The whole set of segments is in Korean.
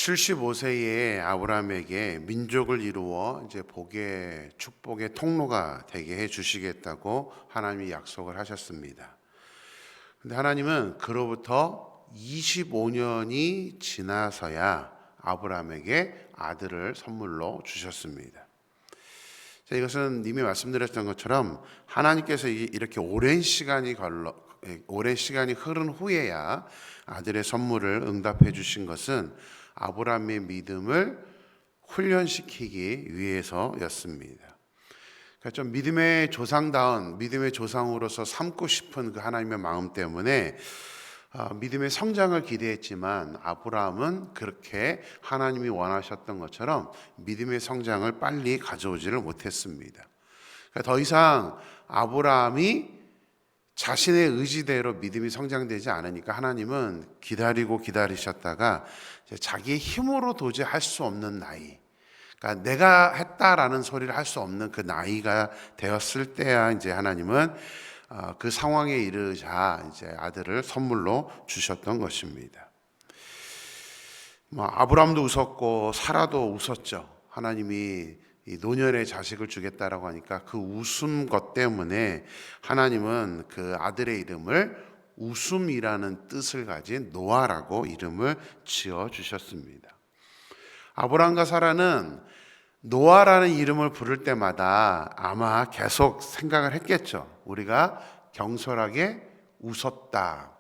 75세의 아브라함에게 민족을 이루어 이제 복의 축복의 통로가 되게 해 주시겠다고 하나님이 약속을 하셨습니다. 근데 하나님은 그로부터 25년이 지나서야 아브라함에게 아들을 선물로 주셨습니다. 자, 이것은 이미 말씀드렸던 것처럼 하나님께서 이렇게 오랜 시간이 흐른 후에야 아들의 선물을 응답해 주신 것은 아브라함의 믿음을 훈련시키기 위해서였습니다. 그러니까 좀 믿음의 조상다운 믿음의 조상으로서 삼고 싶은 그 하나님의 마음 때문에 믿음의 성장을 기대했지만 아브라함은 그렇게 하나님이 원하셨던 것처럼 믿음의 성장을 빨리 가져오지를 못했습니다. 그러니까 더 이상 아브라함이 자신의 의지대로 믿음이 성장되지 않으니까 하나님은 기다리셨다가 자기의 힘으로 도저히 할 수 없는 나이, 그러니까 내가 했다라는 소리를 할 수 없는 그 나이가 되었을 때야 이제 하나님은 그 상황에 이르자 이제 아들을 선물로 주셨던 것입니다. 아브라함도 웃었고 사라도 웃었죠. 하나님이 이 노년의 자식을 주겠다라고 하니까 그 웃음 것 때문에 하나님은 그 아들의 이름을 웃음이라는 뜻을 가진 노아라고 이름을 지어 주셨습니다. 아브라함과 사라는 노아라는 이름을 부를 때마다 아마 계속 생각을 했겠죠. 우리가 경솔하게 웃었다,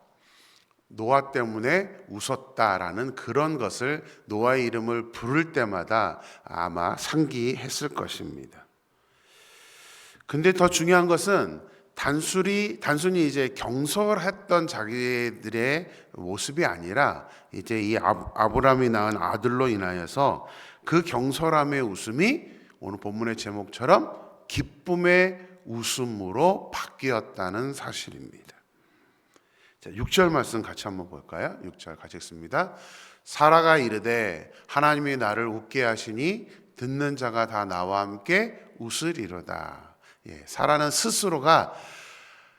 노아 때문에 웃었다라는 그런 것을 노아의 이름을 부를 때마다 아마 상기했을 것입니다. 근데 더 중요한 것은 단순히 이제 경솔했던 자기들의 모습이 아니라 이제 이 아브라함이 낳은 아들로 인하여서 그 경솔함의 웃음이 오늘 본문의 제목처럼 기쁨의 웃음으로 바뀌었다는 사실입니다. 자, 6절 말씀 같이 한번 볼까요? 6절 같이 읽습니다. 사라가 이르되 하나님이 나를 웃게 하시니 듣는 자가 다 나와 함께 웃으리로다. 사라는 스스로가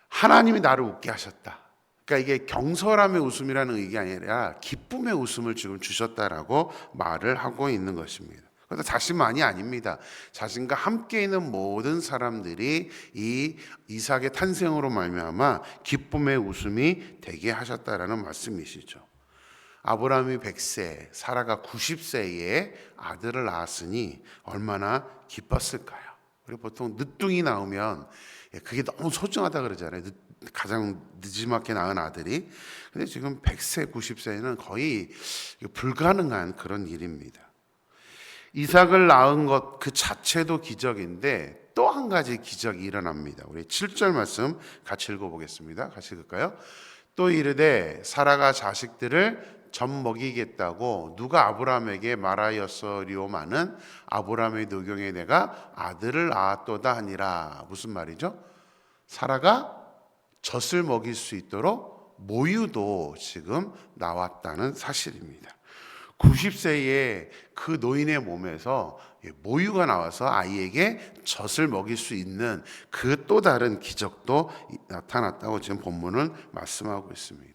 하나님이 나를 웃게 하셨다. 그러니까 이게 경솔함의 웃음이라는 의견이 아니라 기쁨의 웃음을 지금 주셨다라고 말을 하고 있는 것입니다. 그래서 자신만이 아닙니다. 자신과 함께 있는 모든 사람들이 이 이삭의 탄생으로 말미암아 기쁨의 웃음이 되게 하셨다라는 말씀이시죠. 아브라함이 100세, 사라가 90세에 아들을 낳았으니 얼마나 기뻤을까요? 우리 보통 늦둥이 나오면 그게 너무 소중하다 그러잖아요. 가장 늦지막히 낳은 아들이. 근데 지금 100세, 90세는 거의 불가능한 그런 일입니다. 이삭을 낳은 것 그 자체도 기적인데 또 한 가지 기적이 일어납니다. 우리 7절 말씀 같이 읽어보겠습니다. 같이 읽을까요? 또 이르되 사라가 자식들을 젖 먹이겠다고 누가 아브라함에게 말하였으리오마는 아브라함의 노경에 내가 아들을 낳았도다 하니라. 무슨 말이죠? 사라가 젖을 먹일 수 있도록 모유도 지금 나왔다는 사실입니다. 90세의 그 노인의 몸에서 모유가 나와서 아이에게 젖을 먹일 수 있는 그 또 다른 기적도 나타났다고 지금 본문은 말씀하고 있습니다.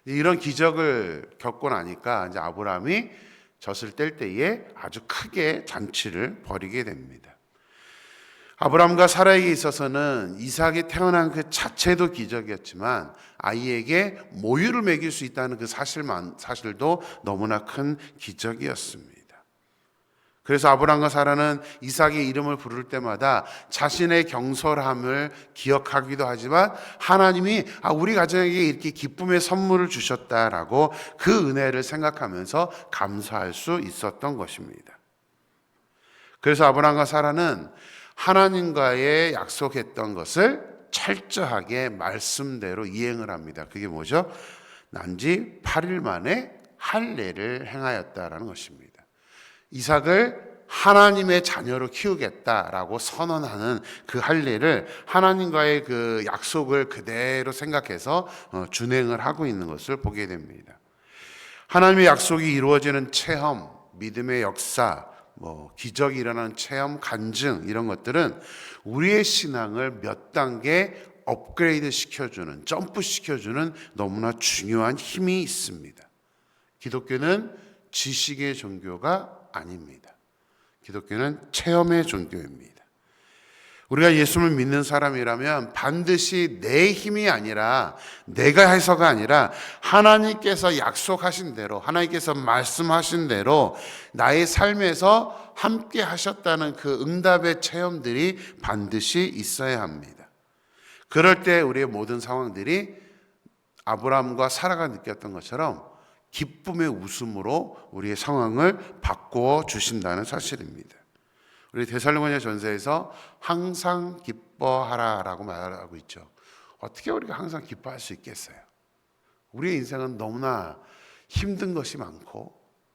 이런 기적을 겪고 나니까 이제 아브라함이 젖을 뗄 때에 아주 크게 잔치를 벌이게 됩니다. 아브라함과 사라에게 있어서는 이삭이 태어난 그 자체도 기적이었지만 아이에게 모유를 먹일 수 있다는 그 사실도 너무나 큰 기적이었습니다. 그래서 아브라함과 사라는 이삭의 이름을 부를 때마다 자신의 경솔함을 기억하기도 하지만 하나님이 우리 가정에게 이렇게 기쁨의 선물을 주셨다라고 그 은혜를 생각하면서 감사할 수 있었던 것입니다. 그래서 아브라함과 사라는 하나님과의 약속했던 것을 철저하게 말씀대로 이행을 합니다. 그게 뭐죠? 난지 8일 만에 할례를 행하였다라는 것입니다. 이삭을 하나님의 자녀로 키우겠다라고 선언하는 그 할례를 하나님과의 그 약속을 그대로 생각해서 준행을 하고 있는 것을 보게 됩니다. 하나님의 약속이 이루어지는 체험, 믿음의 역사, 기적이 일어나는 체험, 간증 이런 것들은 우리의 신앙을 몇 단계 업그레이드 시켜주는, 점프 시켜주는 너무나 중요한 힘이 있습니다. 기독교는 지식의 종교가 아닙니다. 기독교는 체험의 종교입니다. 우리가 예수를 믿는 사람이라면 반드시 내 힘이 아니라, 내가 해서가 아니라 하나님께서 약속하신 대로, 하나님께서 말씀하신 대로 나의 삶에서 함께 하셨다는 그 응답의 체험들이 반드시 있어야 합니다. 그럴 때 우리의 모든 상황들이 아브라함과 사라가 느꼈던 것처럼 기쁨의 웃음으로 우리의 상황을 바꾸어 주신다는 사실입니다. 우리 데살로니가 전서에서 항상 기뻐하라라고 말하고 있죠. 어떻게 우리가 항상 기뻐할 수 있겠어요? 우리의 인생은 너무나 힘든 것이 많고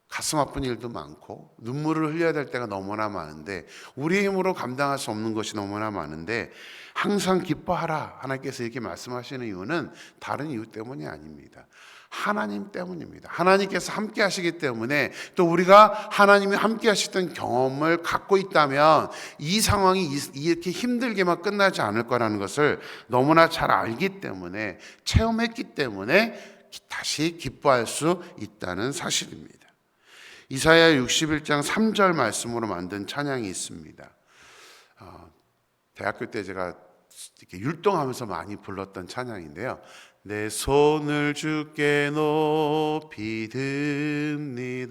가슴 아픈 일도 많고 눈물을 흘려야 될 때가 너무나 많은데, 우리의 힘으로 감당할 수 없는 것이 너무나 많은데 항상 기뻐하라 하나님께서 이렇게 말씀하시는 이유는 다른 이유 때문이 아닙니다. 하나님 때문입니다. 하나님께서 함께 하시기 때문에, 또 우리가 하나님이 함께 하시던 경험을 갖고 있다면 이 상황이 이렇게 힘들게만 끝나지 않을 거라는 것을 너무나 잘 알기 때문에, 체험했기 때문에 다시 기뻐할 수 있다는 사실입니다. 이사야 61장 3절 말씀으로 만든 찬양이 있습니다. 대학교 때 제가 이렇게 율동하면서 많이 불렀던 찬양인데요. 내 손을 주께 높이 듭니다.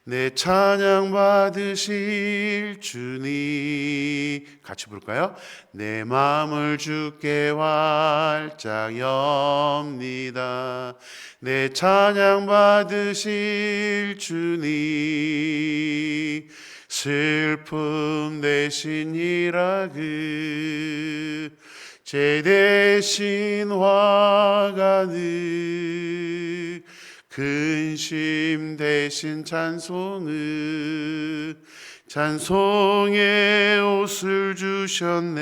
내 찬양 받으실 주님. 같이 부를까요? 내 마음을 주께 활짝 엽니다. 내 찬양 받으실 주님. 슬픔 대신 희락을, 제 대신 화가는, 근심 대신 찬송은, 찬송의 옷을 주셨네.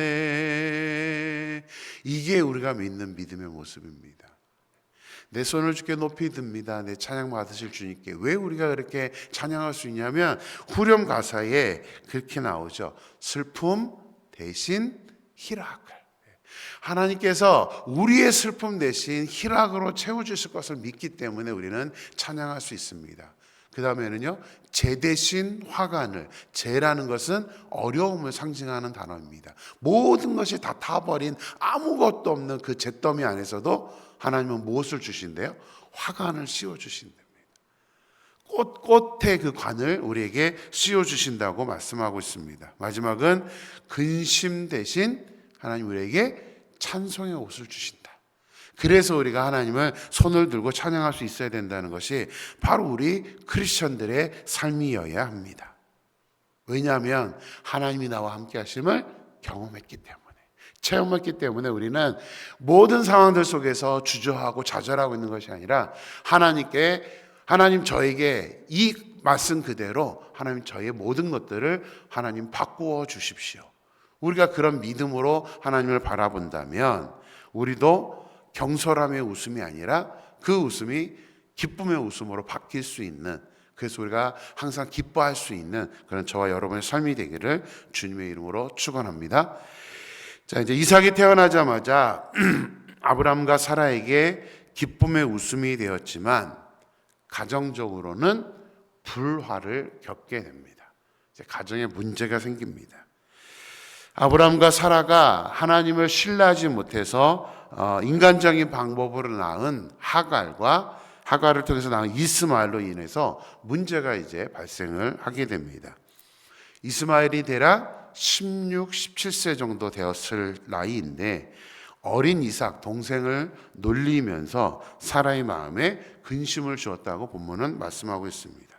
이게 우리가 믿는 믿음의 모습입니다. 내 손을 주께 높이 듭니다. 내 찬양 받으실 주님께. 왜 우리가 그렇게 찬양할 수 있냐면 후렴 가사에 그렇게 나오죠. 슬픔 대신 희락을. 하나님께서 우리의 슬픔 대신 희락으로 채워주실 것을 믿기 때문에 우리는 찬양할 수 있습니다. 그 다음에는요, 제 대신 화관을, 제라는 것은 어려움을 상징하는 단어입니다. 모든 것이 다 타버린 아무것도 없는 그 잿더미 안에서도 하나님은 무엇을 주신대요? 화관을 씌워주신답니다. 꽃의 그 관을 우리에게 씌워주신다고 말씀하고 있습니다. 마지막은 근심 대신 하나님 우리에게 찬송의 옷을 주신다. 그래서 우리가 하나님을 손을 들고 찬양할 수 있어야 된다는 것이 바로 우리 크리스천들의 삶이어야 합니다. 왜냐하면 하나님이 나와 함께 하심을 경험했기 때문에, 체험했기 때문에 우리는 모든 상황들 속에서 주저하고 좌절하고 있는 것이 아니라 하나님 저에게 이 말씀 그대로 하나님 저의 모든 것들을 하나님 바꾸어 주십시오. 우리가 그런 믿음으로 하나님을 바라본다면 우리도 경솔함의 웃음이 아니라 그 웃음이 기쁨의 웃음으로 바뀔 수 있는, 그래서 우리가 항상 기뻐할 수 있는 그런 저와 여러분의 삶이 되기를 주님의 이름으로 축원합니다. 자, 이제 이삭이 태어나자마자 아브람과 사라에게 기쁨의 웃음이 되었지만 가정적으로는 불화를 겪게 됩니다. 이제 가정에 문제가 생깁니다. 아브람과 사라가 하나님을 신뢰하지 못해서 인간적인 방법으로 낳은 하갈을 통해서 낳은 이스마엘로 인해서 문제가 이제 발생을 하게 됩니다. 이스마엘이 대략 16, 17세 정도 되었을 나이인데 어린 이삭 동생을 놀리면서 사라의 마음에 근심을 주었다고 본문은 말씀하고 있습니다.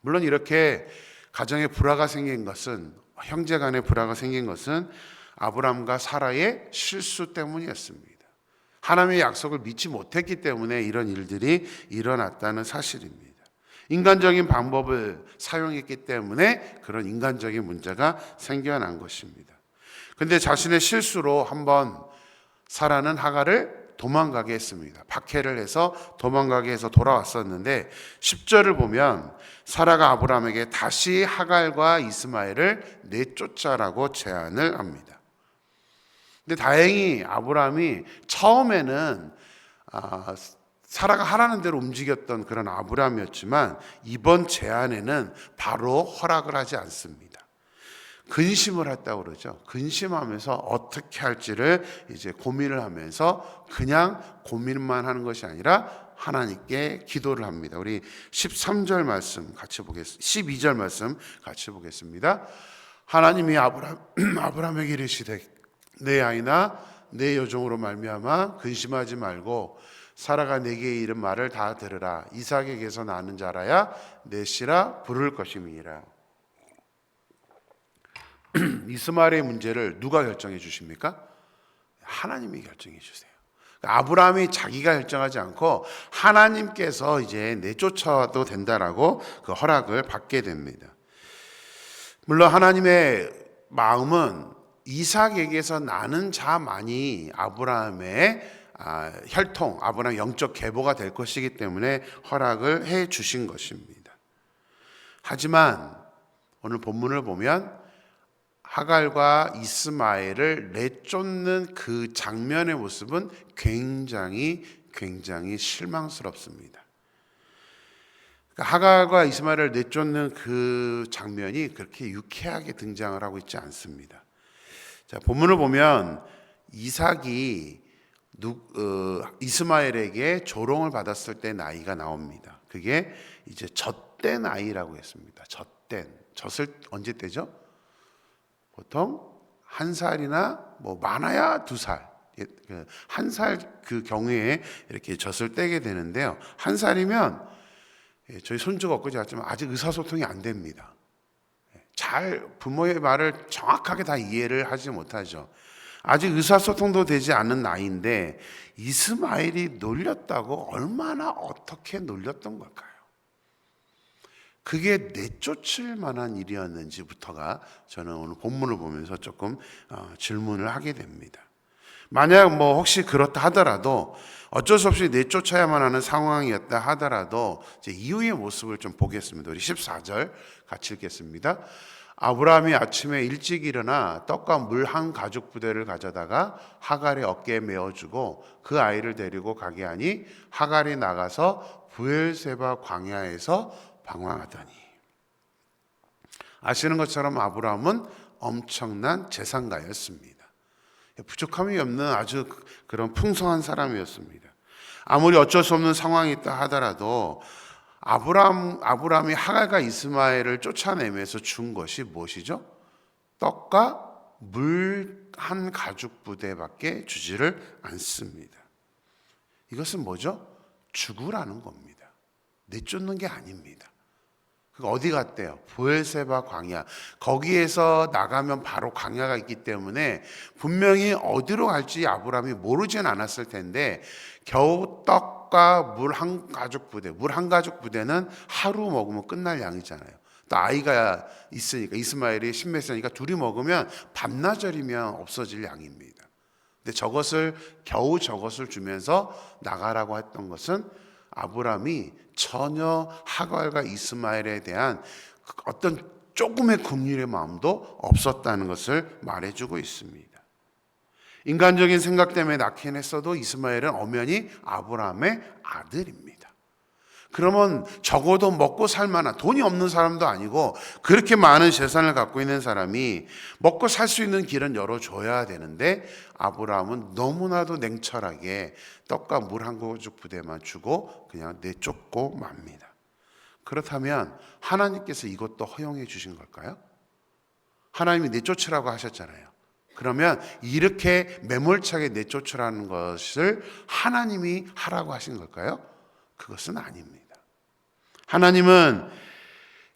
물론 이렇게 가정에 불화가 생긴 것은, 형제 간에 불화가 생긴 것은 아브람과 사라의 실수 때문이었습니다. 하나님의 약속을 믿지 못했기 때문에 이런 일들이 일어났다는 사실입니다. 인간적인 방법을 사용했기 때문에 그런 인간적인 문제가 생겨난 것입니다. 그런데 자신의 실수로 한번 사라는 하갈을 도망가게 했습니다. 박해를 해서 도망가게 해서 돌아왔었는데 10절을 보면 사라가 아브람에게 다시 하갈과 이스마엘을 내쫓아라고 제안을 합니다. 근데 다행히 아브람이 처음에는 사라가 하라는 대로 움직였던 그런 아브라함이었지만 이번 제안에는 바로 허락을 하지 않습니다. 근심을 했다고 그러죠. 근심하면서 어떻게 할지를 이제 고민을 하면서 그냥 고민만 하는 것이 아니라 하나님께 기도를 합니다. 우리 13절 말씀 같이 보겠습니다. 12절 말씀 같이 보겠습니다. 하나님이 아브라함에게 이르시되 내 아이나 내 여종으로 말미암아 근심하지 말고 사라가 내게 이른 말을 다 들으라. 이삭에게서 나는 자라야 내 씨라 부를 것임이니라. 이스마엘의 문제를 누가 결정해 주십니까? 하나님이 결정해 주세요. 아브라함이 자기가 결정하지 않고 하나님께서 이제 내쫓아도 된다라고 그 허락을 받게 됩니다. 물론 하나님의 마음은 이삭에게서 나는 자만이 아브라함의 혈통, 아브라함 영적 계보가 될 것이기 때문에 허락을 해 주신 것입니다. 하지만 오늘 본문을 보면 하갈과 이스마엘을 내쫓는 그 장면의 모습은 굉장히 실망스럽습니다. 하갈과 이스마엘을 내쫓는 그 장면이 그렇게 유쾌하게 등장을 하고 있지 않습니다. 자, 본문을 보면 이삭이 이스마엘에게 조롱을 받았을 때 나이가 나옵니다. 그게 이제 젖된 아이라고 했습니다. 젖을 언제 떼죠? 보통 한 살이나 뭐 많아야 2살, 한 살 그 경우에 이렇게 젖을 떼게 되는데요. 한 살이면 저희 손주가 엊그제 왔지만 아직 의사소통이 안 됩니다. 잘 부모의 말을 정확하게 다 이해를 하지 못하죠. 아직 의사소통도 되지 않은 나이인데 이스마엘이 놀렸다고 얼마나 어떻게 놀렸던 걸까요? 그게 내쫓을 만한 일이었는지부터가 저는 오늘 본문을 보면서 조금 질문을 하게 됩니다. 만약 뭐 혹시 그렇다 하더라도 어쩔 수 없이 내쫓아야만 하는 상황이었다 하더라도 이제 이후의 모습을 좀 보겠습니다. 우리 14절 같이 읽겠습니다. 아브라함이 아침에 일찍 일어나 떡과 물 한 가죽 부대를 가져다가 하갈의 어깨에 메어주고 그 아이를 데리고 가게 하니 하갈이 나가서 브엘세바 광야에서 방황하더니. 아시는 것처럼 아브라함은 엄청난 재산가였습니다. 부족함이 없는 아주 그런 풍성한 사람이었습니다. 아무리 어쩔 수 없는 상황이 있다 하더라도 아브라함이 하갈과 이스마엘을 쫓아내면서 준 것이 무엇이죠? 떡과 물 한 가죽 부대밖에 주지를 않습니다. 이것은 뭐죠? 죽으라는 겁니다. 내쫓는 게 아닙니다. 어디 갔대요? 브엘세바 광야. 거기에서 나가면 바로 광야가 있기 때문에 분명히 어디로 갈지 아브라함이 모르진 않았을 텐데 겨우 떡과 물 한 가죽 부대. 물 한 가죽 부대는 하루 먹으면 끝날 양이잖아요. 또 아이가 있으니까 이스마엘이 십몇 세니까 둘이 먹으면 밤낮절이면 없어질 양입니다. 근데 겨우 저것을 주면서 나가라고 했던 것은 아브라함이 전혀 하갈과 이스마엘에 대한 어떤 조금의 긍휼의 마음도 없었다는 것을 말해주고 있습니다. 인간적인 생각 때문에 낳긴 했어도 이스마엘은 엄연히 아브라함의 아들입니다. 그러면 적어도 먹고 살 만한, 돈이 없는 사람도 아니고 그렇게 많은 재산을 갖고 있는 사람이 먹고 살 수 있는 길은 열어줘야 되는데 아브라함은 너무나도 냉철하게 떡과 물 한 가죽 부대만 주고 그냥 내쫓고 맙니다. 그렇다면 하나님께서 이것도 허용해 주신 걸까요? 하나님이 내쫓으라고 하셨잖아요. 그러면 이렇게 매몰차게 내쫓으라는 것을 하나님이 하라고 하신 걸까요? 그것은 아닙니다. 하나님은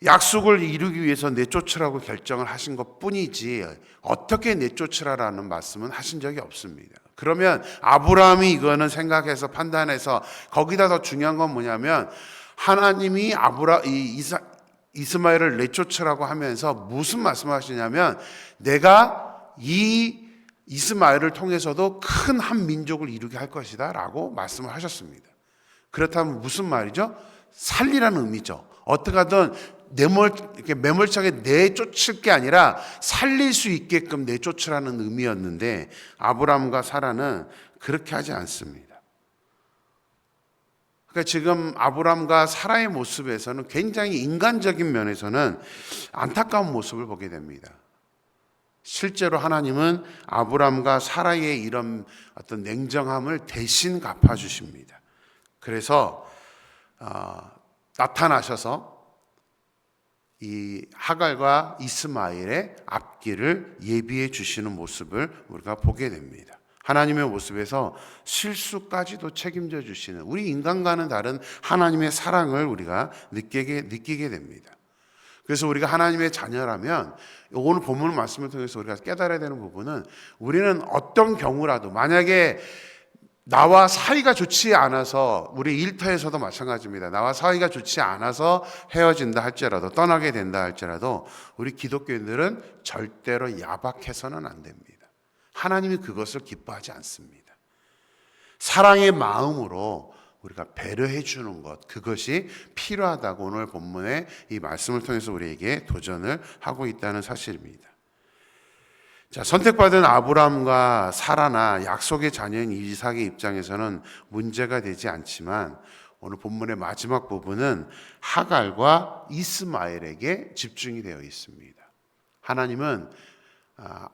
약속을 이루기 위해서 내쫓으라고 결정을 하신 것 뿐이지 어떻게 내쫓으라라는 말씀은 하신 적이 없습니다. 그러면 아브라함이 이거는 생각해서 판단해서 거기다 더 중요한 건 뭐냐면 하나님이 이스마엘을 내쫓으라고 하면서 무슨 말씀을 하시냐면 내가 이 이스마엘을 통해서도 큰 한 민족을 이루게 할 것이다 라고 말씀을 하셨습니다. 그렇다면 무슨 말이죠? 살리라는 의미죠. 어떻게 하든 이렇게 매몰차게 내쫓을 게 아니라 살릴 수 있게끔 내쫓으라는 의미였는데 아브라함과 사라는 그렇게 하지 않습니다. 그러니까 지금 아브람과 사라의 모습에서는 굉장히 인간적인 면에서는 안타까운 모습을 보게 됩니다. 실제로 하나님은 아브람과 사라의 이런 어떤 냉정함을 대신 갚아주십니다. 그래서 나타나셔서 이 하갈과 이스마엘의 앞길을 예비해 주시는 모습을 우리가 보게 됩니다. 하나님의 모습에서 실수까지도 책임져 주시는, 우리 인간과는 다른 하나님의 사랑을 우리가 느끼게 됩니다. 그래서 우리가 하나님의 자녀라면 오늘 본문 말씀을 통해서 우리가 깨달아야 되는 부분은, 우리는 어떤 경우라도, 만약에 나와 사이가 좋지 않아서, 우리 일터에서도 마찬가지입니다. 나와 사이가 좋지 않아서 헤어진다 할지라도, 떠나게 된다 할지라도, 우리 기독교인들은 절대로 야박해서는 안 됩니다. 하나님이 그것을 기뻐하지 않습니다. 사랑의 마음으로 우리가 배려해 주는 것, 그것이 필요하다고 오늘 본문의 이 말씀을 통해서 우리에게 도전을 하고 있다는 사실입니다. 자, 선택받은 아브람과 사라나 약속의 자녀인 이삭의 입장에서는 문제가 되지 않지만, 오늘 본문의 마지막 부분은 하갈과 이스마엘에게 집중이 되어 있습니다. 하나님은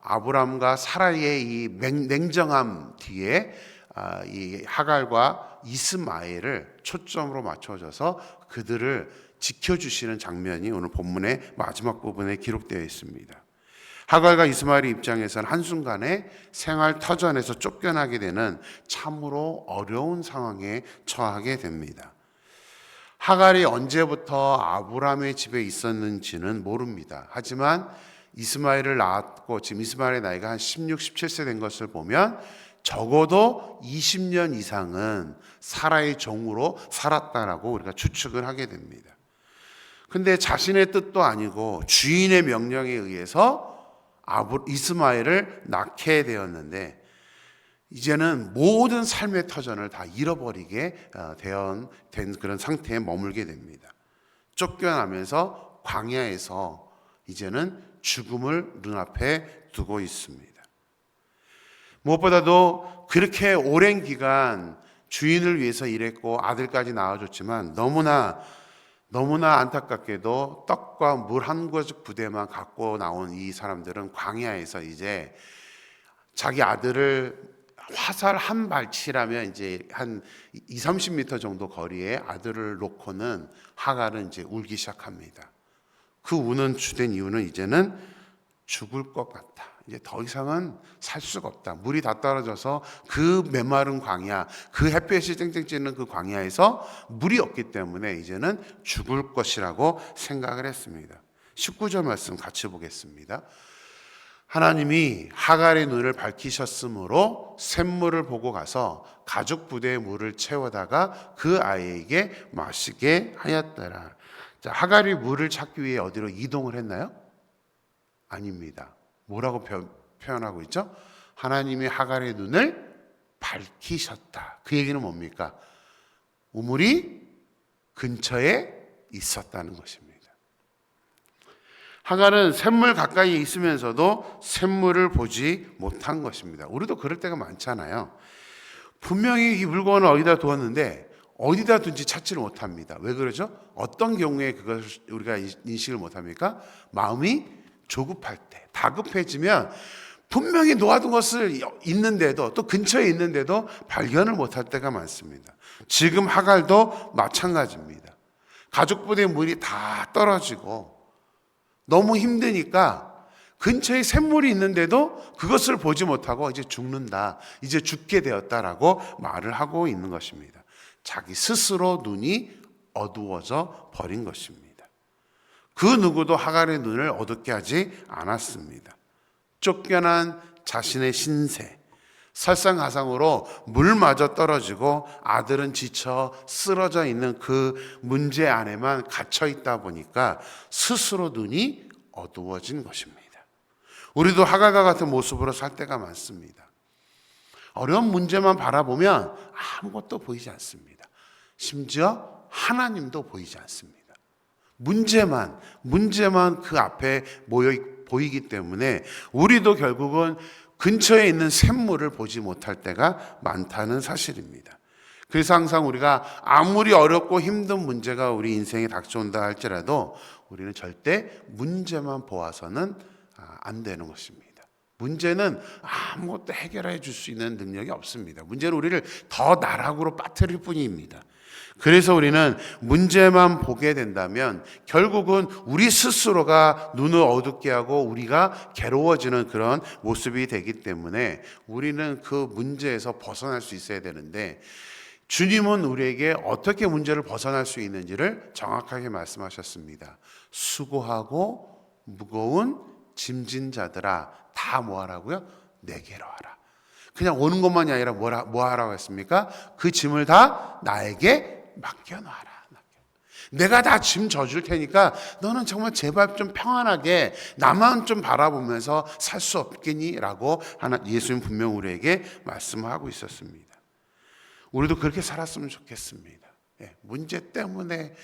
아브람과 사라의 이 냉정함 뒤에 이 하갈과 이스마엘을 초점으로 맞춰줘서 그들을 지켜주시는 장면이 오늘 본문의 마지막 부분에 기록되어 있습니다. 하갈과 이스마엘의 입장에서는 한순간에 생활 터전에서 쫓겨나게 되는 참으로 어려운 상황에 처하게 됩니다. 하갈이 언제부터 아브람의 집에 있었는지는 모릅니다. 하지만 이스마엘을 낳았고, 지금 이스마엘의 나이가 한 16, 17세 된 것을 보면 적어도 20년 이상은 사라의 종으로 살았다라고 우리가 추측을 하게 됩니다. 근데 자신의 뜻도 아니고 주인의 명령에 의해서 이스마엘을 낳게 되었는데, 이제는 모든 삶의 터전을 다 잃어버리게 된 그런 상태에 머물게 됩니다. 쫓겨나면서 광야에서 이제는 죽음을 눈앞에 두고 있습니다. 무엇보다도 그렇게 오랜 기간 주인을 위해서 일했고 아들까지 낳아줬지만, 너무나 안타깝게도 떡과 물 한 그릇 부대만 갖고 나온 이 사람들은 광야에서 이제 자기 아들을, 화살 한 발치라면 이제 한 20-30m 정도 거리에 아들을 놓고는 하갈은 이제 울기 시작합니다. 그 우는 주된 이유는, 이제는 죽을 것 같다. 이제 더 이상은 살 수가 없다. 물이 다 떨어져서 그 메마른 광야, 그 햇볕이 쨍쨍 찌는 그 광야에서 물이 없기 때문에 이제는 죽을 것이라고 생각을 했습니다. 19절 말씀 같이 보겠습니다. 하나님이 하갈의 눈을 밝히셨으므로 샘물을 보고 가서 가죽 부대에 물을 채워다가 그 아이에게 마시게 하였더라. 자, 하갈이 물을 찾기 위해 어디로 이동을 했나요? 아닙니다. 뭐라고 표현하고 있죠? 하나님이 하갈의 눈을 밝히셨다. 그 얘기는 뭡니까? 우물이 근처에 있었다는 것입니다. 하갈은 샘물 가까이에 있으면서도 샘물을 보지 못한 것입니다. 우리도 그럴 때가 많잖아요. 분명히 이 물건을 어디다 두었는데 어디다 둔지 찾지를 못합니다. 왜 그러죠? 어떤 경우에 그것을 우리가 인식을 못합니까? 마음이 조급할 때, 다급해지면 분명히 놓아둔 것을 있는데도, 또 근처에 있는데도 발견을 못할 때가 많습니다. 지금 하갈도 마찬가지입니다. 가죽부대에 물이 다 떨어지고 너무 힘드니까 근처에 샘물이 있는데도 그것을 보지 못하고 이제 죽는다, 이제 죽게 되었다라고 말을 하고 있는 것입니다. 자기 스스로 눈이 어두워져 버린 것입니다. 그 누구도 하갈의 눈을 어둡게 하지 않았습니다. 쫓겨난 자신의 신세, 설상가상으로 물마저 떨어지고 아들은 지쳐 쓰러져 있는 그 문제 안에만 갇혀 있다 보니까 스스로 눈이 어두워진 것입니다. 우리도 하갈과 같은 모습으로 살 때가 많습니다. 어려운 문제만 바라보면 아무것도 보이지 않습니다. 심지어 하나님도 보이지 않습니다. 문제만 그 앞에 보이기 때문에 우리도 결국은 근처에 있는 샘물을 보지 못할 때가 많다는 사실입니다. 그래서 항상 우리가 아무리 어렵고 힘든 문제가 우리 인생에 닥쳐온다 할지라도 우리는 절대 문제만 보아서는 안 되는 것입니다. 문제는 아무것도 해결해 줄 수 있는 능력이 없습니다. 문제는 우리를 더 나락으로 빠뜨릴 뿐입니다. 그래서 우리는 문제만 보게 된다면 결국은 우리 스스로가 눈을 어둡게 하고 우리가 괴로워지는 그런 모습이 되기 때문에 우리는 그 문제에서 벗어날 수 있어야 되는데, 주님은 우리에게 어떻게 문제를 벗어날 수 있는지를 정확하게 말씀하셨습니다. 수고하고 무거운 짐진 자들아, 다 뭐하라고요? 내게로 와라. 그냥 오는 것만이 아니라 뭐 하라고 했습니까? 그 짐을 다 나에게 맡겨놔라. 내가 다 짐 져줄 테니까 너는 정말 제발 좀 평안하게 나만 좀 바라보면서 살 수 없겠니? 라고 예수님 분명 우리에게 말씀하고 있었습니다. 우리도 그렇게 살았으면 좋겠습니다. 문제 때문에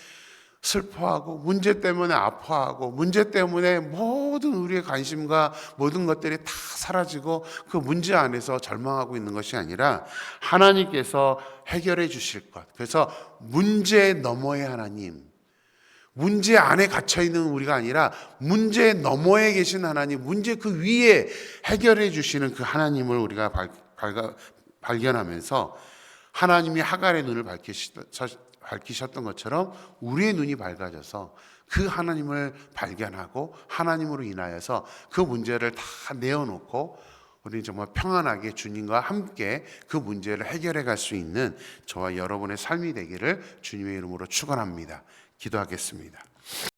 슬퍼하고 문제 때문에 아파하고 문제 때문에 모든 우리의 관심과 모든 것들이 다 사라지고 그 문제 안에서 절망하고 있는 것이 아니라 하나님께서 해결해 주실 것. 그래서 문제 너머의 하나님, 문제 안에 갇혀 있는 우리가 아니라 문제 너머에 계신 하나님, 문제 그 위에 해결해 주시는 그 하나님을 우리가 발견하면서 하나님이 하갈의 눈을 밝히셨던 것처럼 우리의 눈이 밝아져서 그 하나님을 발견하고 하나님으로 인하여서 그 문제를 다 내어놓고 우리는 정말 평안하게 주님과 함께 그 문제를 해결해 갈 수 있는 저와 여러분의 삶이 되기를 주님의 이름으로 축원합니다. 기도하겠습니다.